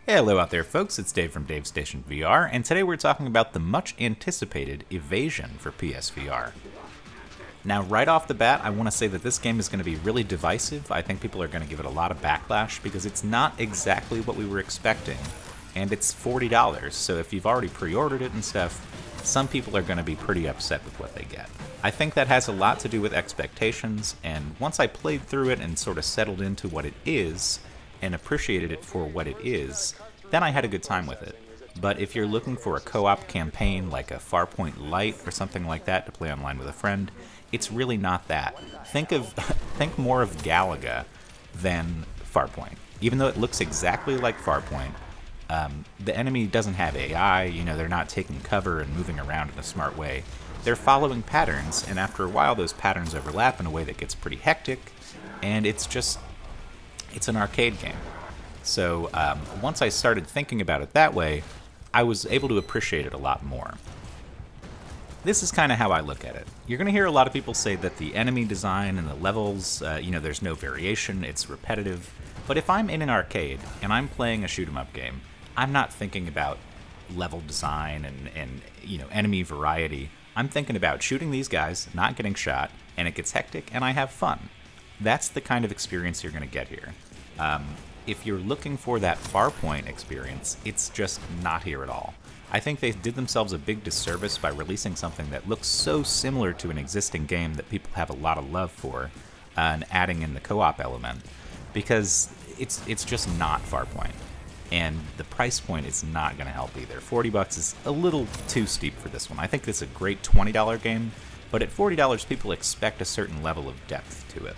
Hello out there folks, it's Dave from Davestation VR, and today we're talking about the much anticipated Evasion for PSVR. Now right off the bat, I want to say that this game is going to be really divisive. I think people are going to give it a lot of backlash because it's not exactly what we were expecting, and it's $40, so if you've already pre-ordered it and stuff, some people are going to be pretty upset with what they get. I think that has a lot to do with expectations, and once I played through it and sort of settled into what it is, and appreciated it for what it is, then I had a good time with it. But if you're looking for a co-op campaign like a Farpoint Lite or something like that to play online with a friend, it's really not that. Think more of Galaga than Farpoint. Even though it looks exactly like Farpoint, the enemy doesn't have AI, they're not taking cover and moving around in a smart way. They're following patterns, and after a while those patterns overlap in a way that gets pretty hectic, and it's an arcade game. So once I started thinking about it that way, I was able to appreciate it a lot more. This is kind of how I look at it. You're going to hear a lot of people say that the enemy design and the levels, there's no variation, it's repetitive. But if I'm in an arcade and I'm playing a shoot-'em-up game, I'm not thinking about level design and enemy variety. I'm thinking about shooting these guys, not getting shot, and it gets hectic, and I have fun. That's the kind of experience you're going to get here. If you're looking for that Farpoint experience, it's just not here at all. I think they did themselves a big disservice by releasing something that looks so similar to an existing game that people have a lot of love for, and adding in the co-op element, because it's just not Farpoint. And the price point is not going to help either. $40 is a little too steep for this one. I think it's a great $20 game, but at $40 people expect a certain level of depth to it.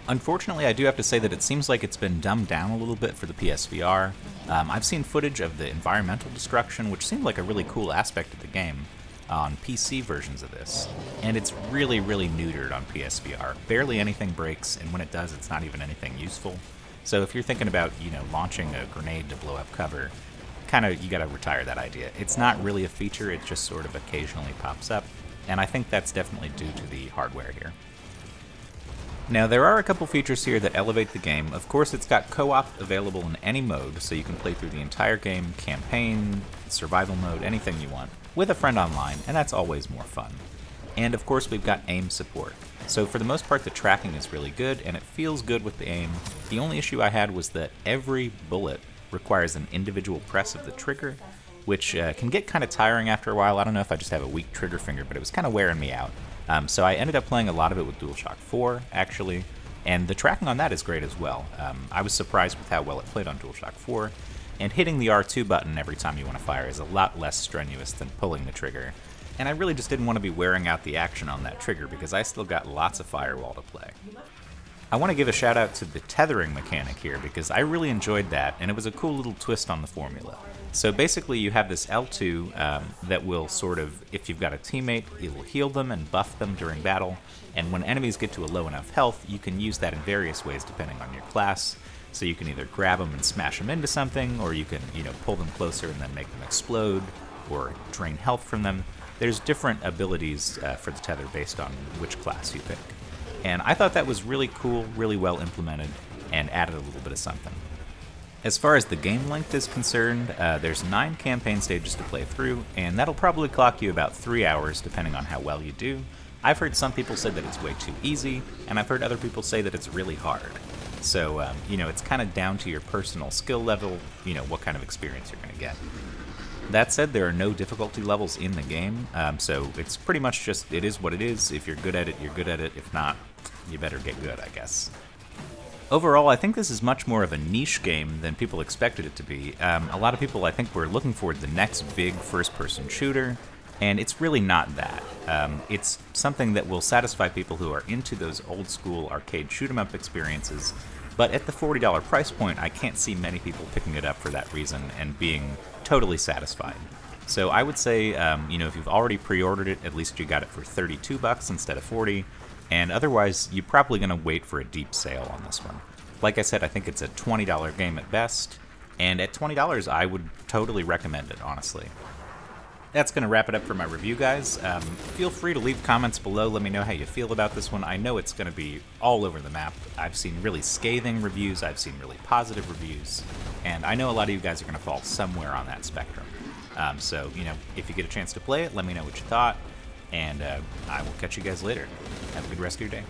Unfortunately, I do have to say that it seems like it's been dumbed down a little bit for the PSVR. I've seen footage of the environmental destruction, which seemed like a really cool aspect of the game, on PC versions of this. And it's really, really neutered on PSVR. Barely anything breaks, and when it does, it's not even anything useful. So if you're thinking about, launching a grenade to blow up cover, you gotta retire that idea. It's not really a feature, it just sort of occasionally pops up, and I think that's definitely due to the hardware here. Now, there are a couple features here that elevate the game. Of course, it's got co-op available in any mode, so you can play through the entire game, campaign, survival mode, anything you want, with a friend online, and that's always more fun. And of course, we've got aim support. So for the most part, the tracking is really good, and it feels good with the aim. The only issue I had was that every bullet requires an individual press of the trigger, which can get kind of tiring after a while. I don't know if I just have a weak trigger finger, but it was kind of wearing me out. So I ended up playing a lot of it with DualShock 4, actually, and the tracking on that is great as well. I was surprised with how well it played on DualShock 4, and hitting the R2 button every time you want to fire is a lot less strenuous than pulling the trigger. And I really just didn't want to be wearing out the action on that trigger because I still got lots of firewall to play. I want to give a shout out to the tethering mechanic here because I really enjoyed that, and it was a cool little twist on the formula. So basically you have this L2 that will sort of, if you've got a teammate, it will heal them and buff them during battle, and when enemies get to a low enough health, you can use that in various ways depending on your class. So you can either grab them and smash them into something, or you can, pull them closer and then make them explode, or drain health from them. There's different abilities for the tether based on which class you pick. And I thought that was really cool, really well implemented, and added a little bit of something. As far as the game length is concerned, there's 9 campaign stages to play through, and that'll probably clock you about 3 hours depending on how well you do. I've heard some people say that it's way too easy, and I've heard other people say that it's really hard. So, it's kind of down to your personal skill level, what kind of experience you're going to get. That said, there are no difficulty levels in the game, so it's pretty much just, it is what it is. If you're good at it, you're good at it. If not, you better get good, I guess. Overall, I think this is much more of a niche game than people expected it to be. A lot of people, I think, were looking for the next big first-person shooter, and it's really not that. It's something that will satisfy people who are into those old-school arcade shoot-'em-up experiences, but at the $40 price point, I can't see many people picking it up for that reason and being totally satisfied. So I would say, if you've already pre-ordered it, at least you got it for $32 instead of $40, and otherwise, you're probably going to wait for a deep sale on this one. Like I said, I think it's a $20 game at best, and at $20, I would totally recommend it, honestly. that's going to wrap it up for my review, guys. Feel free to leave comments below. Let me know how you feel about this one. I know it's going to be all over the map. I've seen really scathing reviews. I've seen really positive reviews. And I know a lot of you guys are going to fall somewhere on that spectrum. So, you know, if you get a chance to play it, let me know what you thought. And I will catch you guys later. Have a good rest of your day.